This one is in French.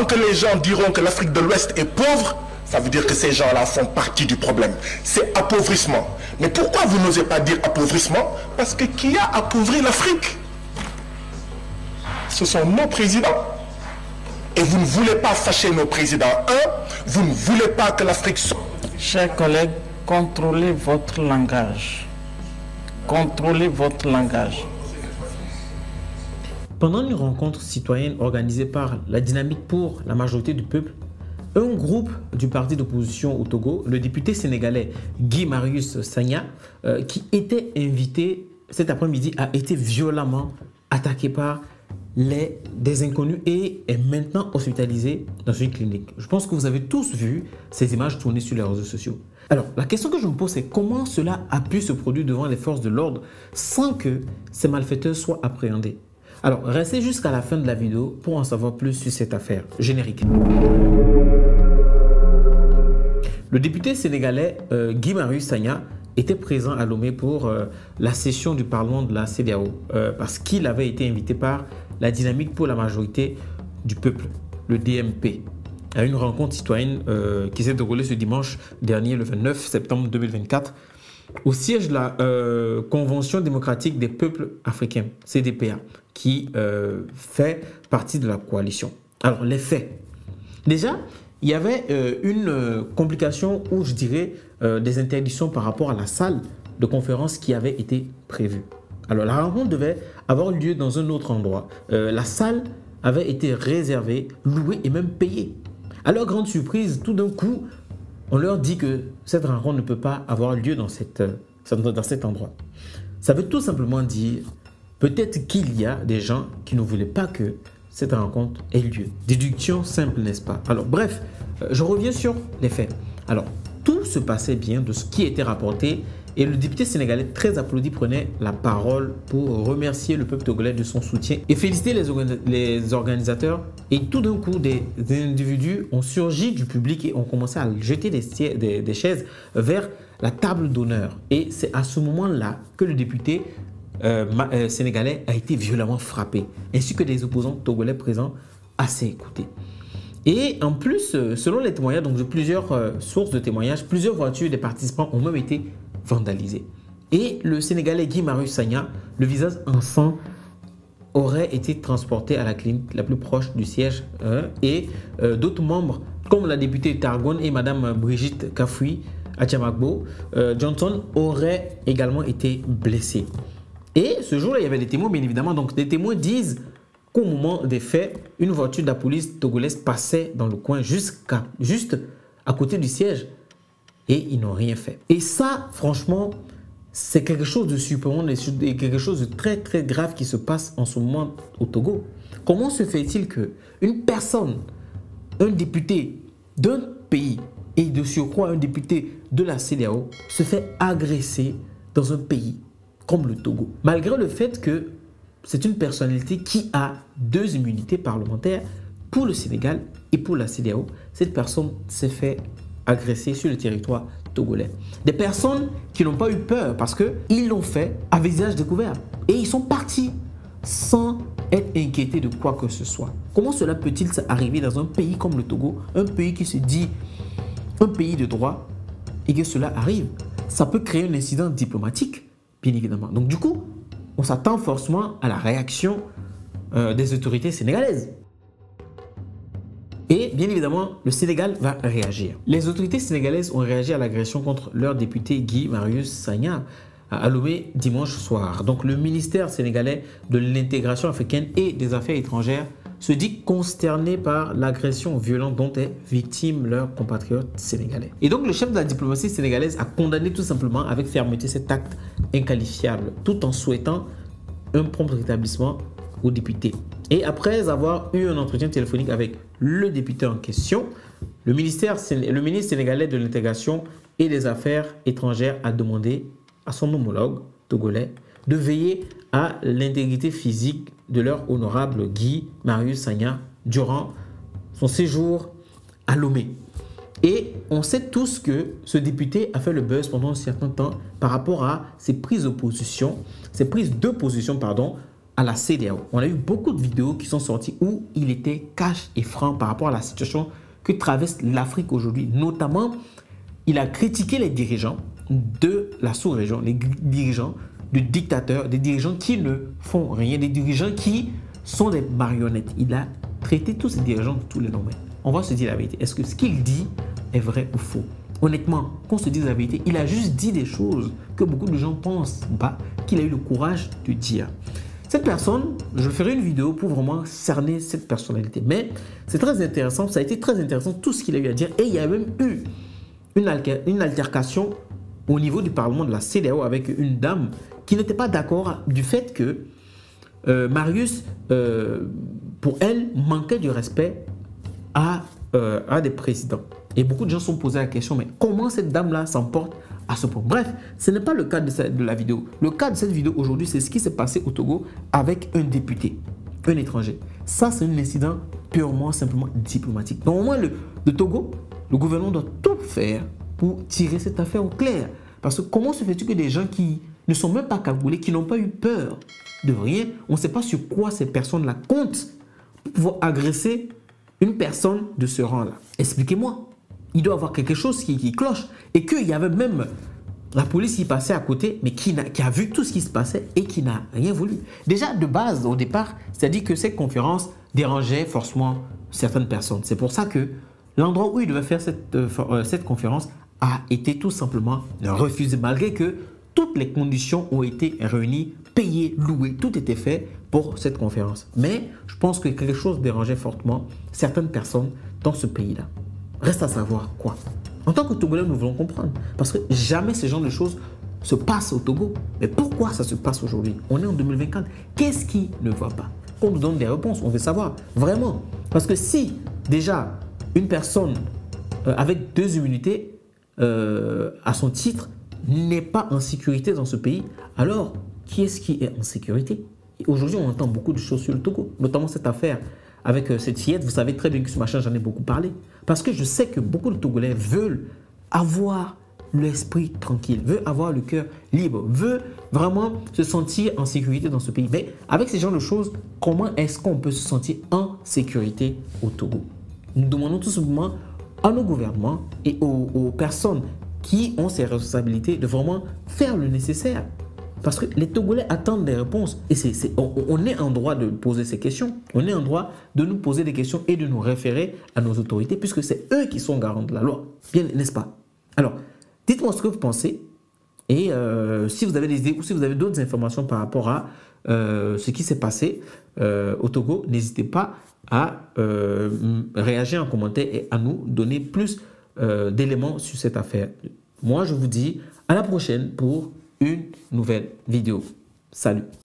tant que les gens diront que l'Afrique de l'Ouest est pauvre, ça veut dire que ces gens-là font partie du problème. C'est appauvrissement. Mais pourquoi vous n'osez pas dire appauvrissement? Parce que qui a appauvri l'Afrique? Ce sont nos présidents. Et vous ne voulez pas fâcher nos présidents. Vous ne voulez pas que l'Afrique soit... Chers collègues, contrôlez votre langage. Contrôlez votre langage. Pendant une rencontre citoyenne organisée par la Dynamique pour la majorité du peuple, un groupe du parti d'opposition au Togo, le député sénégalais Guy Marius Sagna, qui était invité cet après-midi, a été violemment attaqué par des inconnus et est maintenant hospitalisé dans une clinique. Je pense que vous avez tous vu ces images tournées sur les réseaux sociaux. Alors, la question que je me pose, c'est comment cela a pu se produire devant les forces de l'ordre sans que ces malfaiteurs soient appréhendés. Alors, restez jusqu'à la fin de la vidéo pour en savoir plus sur cette affaire. Générique. Le député sénégalais Guy Marius Sagna était présent à Lomé pour la session du Parlement de la CEDEAO parce qu'il avait été invité par la Dynamique pour la majorité du peuple, le DMP, à une rencontre citoyenne qui s'est déroulée ce dimanche dernier, le 29 septembre 2024, au siège de la Convention démocratique des peuples africains, CDPA, qui fait partie de la coalition. Alors, les faits. Déjà, il y avait une complication ou je dirais des interdictions par rapport à la salle de conférence qui avait été prévue. Alors, la rencontre devait avoir lieu dans un autre endroit. La salle avait été réservée, louée et même payée. À leur grande surprise, tout d'un coup, on leur dit que cette rencontre ne peut pas avoir lieu dans cet endroit. Ça veut tout simplement dire peut-être qu'il y a des gens qui ne voulaient pas que cette rencontre ait lieu. Déduction simple, n'est-ce pas? Alors bref, je reviens sur les faits. Alors, tout se passait bien de ce qui était rapporté et le député sénégalais très applaudi prenait la parole pour remercier le peuple togolais de son soutien et féliciter les organisateurs. Et tout d'un coup, des individus ont surgi du public et ont commencé à jeter des chaises vers la table d'honneur. Et c'est à ce moment-là que le député sénégalais a été violemment frappé, ainsi que des opposants togolais présents à ses côtés. Et en plus, selon les témoignages, donc de plusieurs sources de témoignages, plusieurs voitures des participants ont même été vandalisées. Et le Sénégalais Guy Marius Sagna, le visage en sang, aurait été transporté à la clinique la plus proche du siège et d'autres membres, comme la députée Targon et Madame Brigitte Kafoui Adjamagbo Johnson, auraient également été blessés. Et ce jour-là, il y avait des témoins, bien évidemment. Donc, des témoins disent qu'au moment des faits, une voiture de la police togolaise passait dans le coin juste à côté du siège et ils n'ont rien fait. Et ça, franchement, c'est quelque chose de surprenant et quelque chose de très, très grave qui se passe en ce moment au Togo. Comment se fait-il qu'une personne, un député d'un pays et de surcroît un député de la CEDEAO se fait agresser dans un pays comme le Togo, malgré le fait que c'est une personnalité qui a deux immunités parlementaires pour le Sénégal et pour la CEDEAO. Cette personne s'est fait agresser sur le territoire togolais. Des personnes qui n'ont pas eu peur parce qu'ils l'ont fait à visage découvert et ils sont partis sans être inquiétés de quoi que ce soit. Comment cela peut-il arriver dans un pays comme le Togo, un pays qui se dit un pays de droit, et que cela arrive? Ça peut créer un incident diplomatique, bien évidemment. Donc du coup, on s'attend forcément à la réaction des autorités sénégalaises. Et bien évidemment, le Sénégal va réagir. Les autorités sénégalaises ont réagi à l'agression contre leur député Guy Marius Sagna à Lomé dimanche soir. Donc le ministère sénégalais de l'intégration africaine et des affaires étrangères se dit consterné par l'agression violente dont est victime leur compatriote sénégalais. Et donc le chef de la diplomatie sénégalaise a condamné tout simplement avec fermeté cet acte inqualifiable, tout en souhaitant un prompt rétablissement aux députés. Et après avoir eu un entretien téléphonique avec le député en question, le ministre sénégalais de l'intégration et des affaires étrangères a demandé à son homologue togolais de veiller à l'intégrité physique de leur honorable Guy Marius Sagna durant son séjour à Lomé. Et on sait tous que ce député a fait le buzz pendant un certain temps par rapport à ses prises de position, à la CEDEAO. On a eu beaucoup de vidéos qui sont sorties où il était cash et franc par rapport à la situation que traverse l'Afrique aujourd'hui. Notamment, il a critiqué les dirigeants de la sous-région, les dirigeants de dictateurs, des dirigeants qui ne font rien, des dirigeants qui sont des marionnettes. Il a traité tous ces dirigeants de tous les noms. On va se dire la vérité. Est-ce que ce qu'il dit est vrai ou faux? Honnêtement, qu'on se dise la vérité, il a juste dit des choses que beaucoup de gens pensent pas qu'il a eu le courage de dire. Cette personne, je ferai une vidéo pour vraiment cerner cette personnalité. Mais c'est très intéressant, ça a été très intéressant tout ce qu'il a eu à dire. Et il y a même eu une altercation au niveau du Parlement de la CEDEAO avec une dame qui n'était pas d'accord du fait que Marius, pour elle, manquait de respect à des présidents. Et beaucoup de gens se sont posé la question, mais comment cette dame-là s'emporte à ce point? Bref, ce n'est pas le cas de la vidéo. Le cas de cette vidéo aujourd'hui, c'est ce qui s'est passé au Togo avec un député, un étranger. Ça, c'est un incident purement, simplement diplomatique. Donc, au moins, le Togo, le gouvernement doit tout faire pour tirer cette affaire au clair. Parce que comment se fait-il que des gens qui ne sont même pas cagoulés, qui n'ont pas eu peur de rien, on ne sait pas sur quoi ces personnes-là comptent pour pouvoir agresser une personne de ce rang-là? Expliquez-moi. Il doit y avoir quelque chose qui cloche. Et qu'il y avait même la police qui passait à côté, mais qui a vu tout ce qui se passait et qui n'a rien voulu. Déjà, de base, au départ, c'est-à-dire que cette conférence dérangeait forcément certaines personnes. C'est pour ça que l'endroit où il devait faire cette conférence a été tout simplement refusé, malgré que toutes les conditions ont été réunies, payées, louées, tout était fait pour cette conférence. Mais je pense que quelque chose dérangeait fortement certaines personnes dans ce pays-là. Reste à savoir quoi. En tant que Togolais, nous voulons comprendre. Parce que jamais ce genre de choses se passe au Togo. Mais pourquoi ça se passe aujourd'hui? On est en 2024. Qu'est-ce qui ne va pas? Qu'on nous donne des réponses. On veut savoir. Vraiment. Parce que si déjà une personne avec 2 immunités à son titre n'est pas en sécurité dans ce pays, alors qui est-ce qui est en sécurité? Aujourd'hui, on entend beaucoup de choses sur le Togo. Notamment cette affaire avec cette fillette. Vous savez très bien que ce machin, j'en ai beaucoup parlé. Parce que je sais que beaucoup de Togolais veulent avoir l'esprit tranquille, veulent avoir le cœur libre, veulent vraiment se sentir en sécurité dans ce pays. Mais avec ces genres de choses, comment est-ce qu'on peut se sentir en sécurité au Togo? Nous demandons tout simplement à nos gouvernements et aux personnes qui ont ces responsabilités de vraiment faire le nécessaire. Parce que les Togolais attendent des réponses. Et on est en droit de poser ces questions. On est en droit de nous poser des questions et de nous référer à nos autorités, puisque c'est eux qui sont garants de la loi. Bien, n'est-ce pas? Alors, dites-moi ce que vous pensez. Et si vous avez des idées ou si vous avez d'autres informations par rapport à ce qui s'est passé au Togo, n'hésitez pas à réagir en commentaire et à nous donner plus d'éléments sur cette affaire. Moi, je vous dis à la prochaine pour une nouvelle vidéo. Salut!